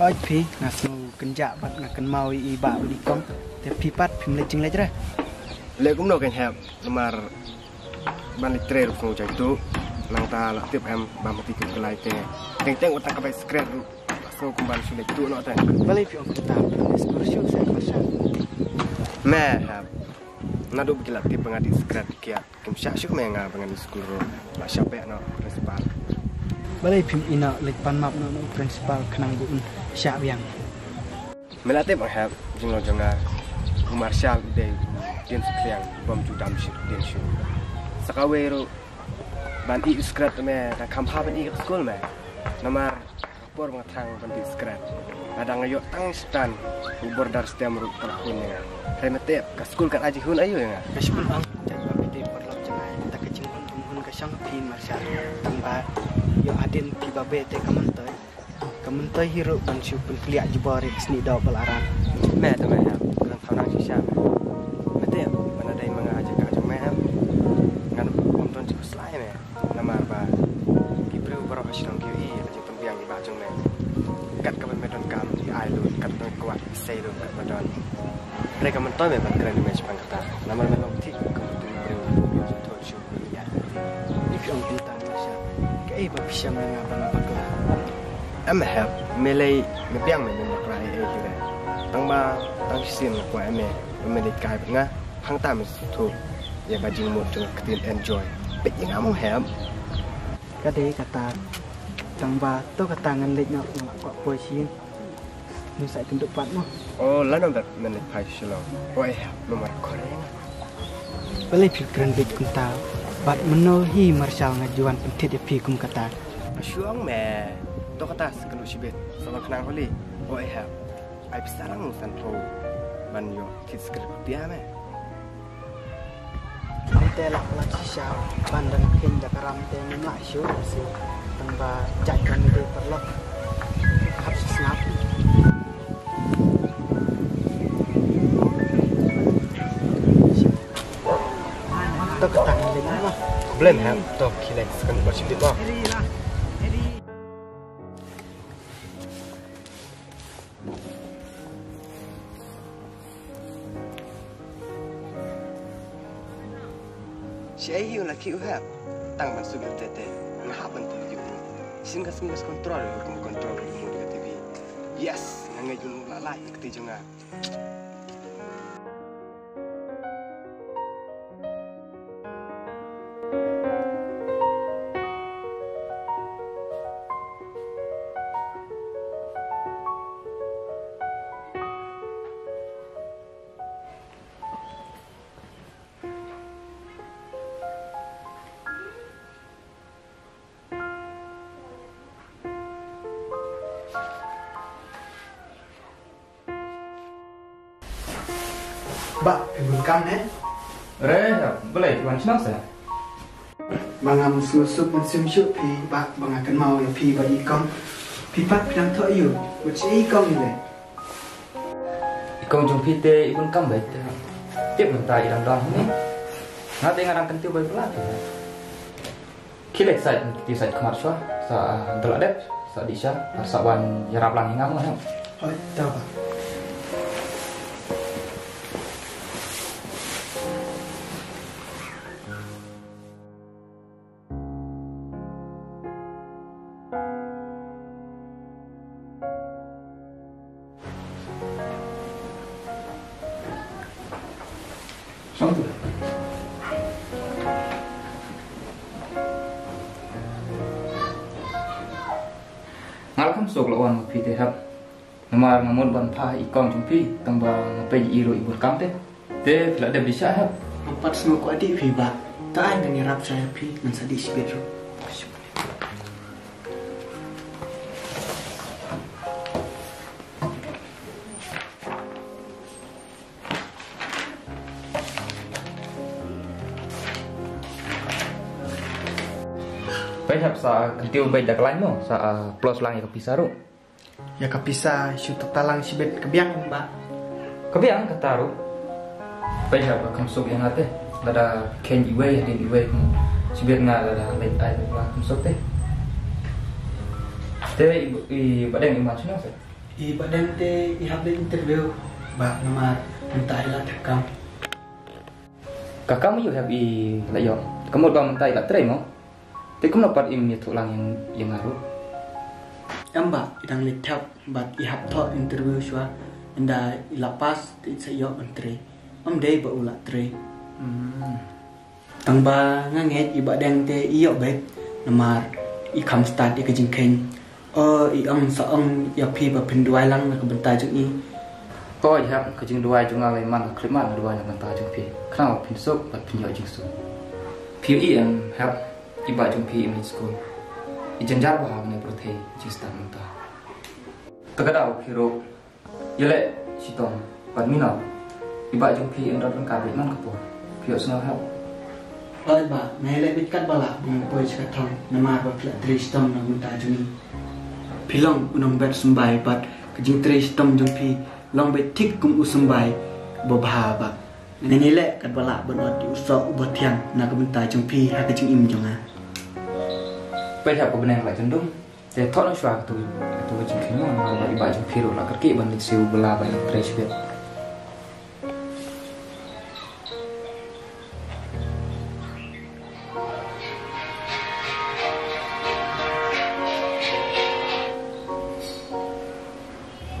oi phi ngasu kenja bat ngakan mau iba di kom te pipat pim lejing lejra le cũng đâu cảnh hẹp mà ban lịch tre được phòng chạy tú nàng ta là tiếp em ban một tí cực lại te cảnh tranh của ta cái screen sau cùng ban sulit tú nó thế balai phi ông ta ekskursi saya kerja mẹ hẹp nado begila tiếp pengadi screen kia kim syak syuk menga pengadi sekolah lah siapa no principal balai pim ina lek pan map no principal kenang buun syak yang melatih menghap jenglo jenga Marshal de den sekliang bom judam shit den shu sakawero ban I skrat me ta khamha ban I skol me namar por thang ban I skrat adang ayo tang stan ubor dar stem ru pelakun ya remete ka skol kan aji hun ayo ya Bashman ang jai babete perlok jangai ta kecing hun ka sang pin Marshal tamba yo adin pi babete kamantai hero ban shu pun kliak jibare sni daw balaran me ta me ya kan thana chi sha mete ban adai manga aja ka jang me ngan om ton chi slai me namar ba ki preu baro hasilong ki I aja pun biang di ba jang me kat ka me don kam di ai lu kat ton kuat sei lu kat badon mereka mentoy me ban keren me sepang kata namar me long ti ko tu preu yo to shu ya ni fi ông ta Marshal ka ai ba pisam nga ban bakla em hẹp mê lây mê biang mê mê mặc lại ấy kìa tăng ba tăng xin của em mê đi cài bật ngá hăng ta mê thuộc ya ba jing một trường tin enjoy bị những ám hẹp ka dei kata tamba to kata ngan lek no ko poisin nu sai tunduk pat no oh lá nó bật mê đi phải silo ôi hẹp nó mặc khó đấy balai phi keren bit kunta bat meno hi Marshal ngajuan pentit ya phi kum kata syuang mê to kata sekelu sibet sama kenang holi ôi hẹp ai bisa lang san pro ban yo tit skrip dia mê te lak lak sisau bandan kin jakaram te memlak syu si tamba jai kan de perlok hap snap to ketang le ma blem hẹp to kilex kan ba sibet ba si ai hiu la kiu hap tang ban sugi tete ngahap ban tu yu sin kas kontrol kum kontrol mu di TV yes ngai jun la lai kti junga ba pibun kam ne Re, boleh tuan senang saya. bangam susup musim syuk pi ba bangakan mau ya pi ba ikom pi pat pidang tho yu uci ikom ni le Ikong jumpi te ibun kam baik te. Tip minta irang dong ni. Nanti ngarang kentiu baik pula. Kilek sai ti sai kemar swa sa delak dep sa disha sa wan yarap lang ngam ngam. hoi tau ba Sang tu. Ngalkan sok lawan pi te hab. Namar ngamon ban pha ikong jumpi tamba ngapai iro ibur kam te. Te la de bisa hab. empat semua ku adik pi ba ta ai ngan yarap saya pi ngan sadi sibet ro Baik hab sa kentiu baik dak lain mo sa plus lang ya pisaru. ya kapisa syutuk talang sibet kebiang ba Kebiang kataru. Baik hab kam sok yang ate. Lada ken iwe ya din iwe kum. Sibet na lada late ai ba kam sok te. Te i badeng iman sino sa. I badan te I hable interview ba namar mentai la takam. Kakak mu have I la yo. Kamu ba mentai la trai mo. Te kum dapat im ni tulang yang ngaru. Amba idang letap bat I hab thought interview shwa anda I lapas ti sayo entre. Dei ba ula tre. Tang ba nganget I badan te I yo bet namar I kam start I kejingken. I saong ya pi ba penduai lang na kebentai jeng I. Ko ya kejing duai jung alai man klip man duai yang bentar jung pi. Kenal pin sok bat pin yo jing su. Pi have I ba jung pi in school. I janjar ba ne prothe jing sta menta. Tagadau hero yele sitong bat mina. I ba jung pi in ron ka bet man ka po. Pi yo sno have. Oi ba mele bit kat bala bung poi chatong namar ba pla tristom na bentai jung I. Pilong unong bet sembai bat kejing tristom jung pi. Long bet tik kum usumbai bobha ba nenile kat bala banot di usok ubotian na kebentai jong pi ha kejing im jong a Bây giờ có bên này lại chân đúng để thoát nó xoạc tôi chỉ khiến mà lại bài trong phi rồi là cắt kỹ bằng lịch siêu bla bài tre chuyện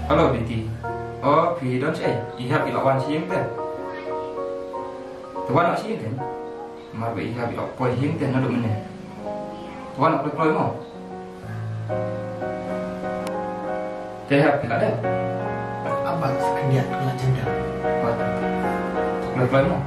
Halo Binti. Oh, Pi don't say. You have ilawan siang teh. Tuan nak siang kan? Mar be have ilak poi siang teh naduk mana? Tuan nak poi mau? Teh have ilak dah. Abang sekendiat kala janda. Poi mau?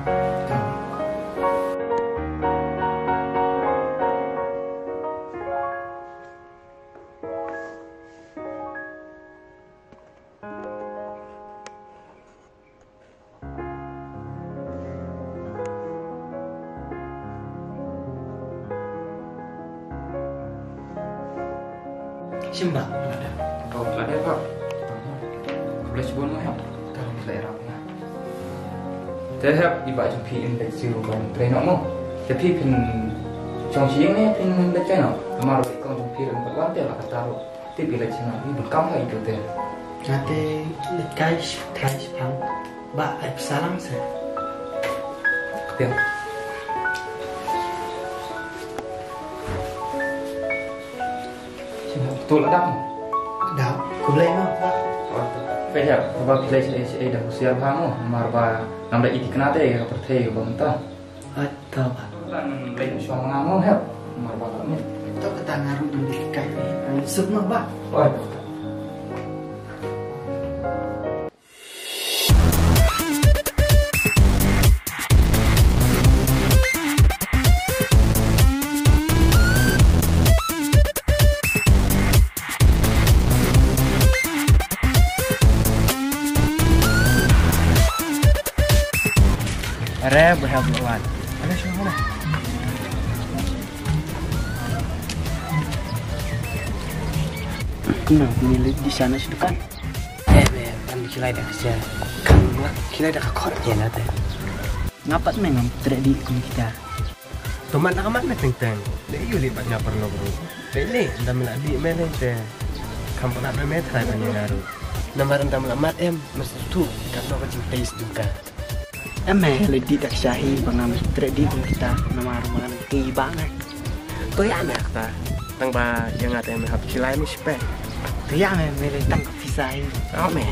Simba. Kau ada apa? Boleh cuba mau ya? Tahu selera. Teh have iba jump in like siu kan train mo. Tapi pin trong siang ni pin le channel. Amar ikon jump in empat wan teh lah kataru. Tapi le channel ni bekam hai itu teh. Nate lekai trai pang. Ba ai salang se. Kepiang. Betul ada. Dah, kulai no. Bây giờ ba pilih saya dah usia kamu, marba nampak itu kenapa ya percaya bangta. Atau ba. Kan lain suami kamu ya, marba kami. Itu kata ngaruh di lekai. Semua ba. Oh. Are berhab lawan. Ada siapa mana? Kenapa milik di sana sudah kan? Kan kilai dah saja. Kan kilai dah kakor je lah teh. Ngapat memang tidak di kita. Tomat nak amat nak tentang. Dek you lipat ngapar lo bro. Dek ni dah meladi melen teh. Kampung nak memet hai banyak ngaruh. Nama rendah melamat mesti tu kat lo kecil taste juga. Ledi tak syahi bangam tidak di kita nama rumah tinggi banget. Tu ya nak ta. Tang ba yang ada hab kilai ni spek. Tu ya mele tang pisai. Oh me.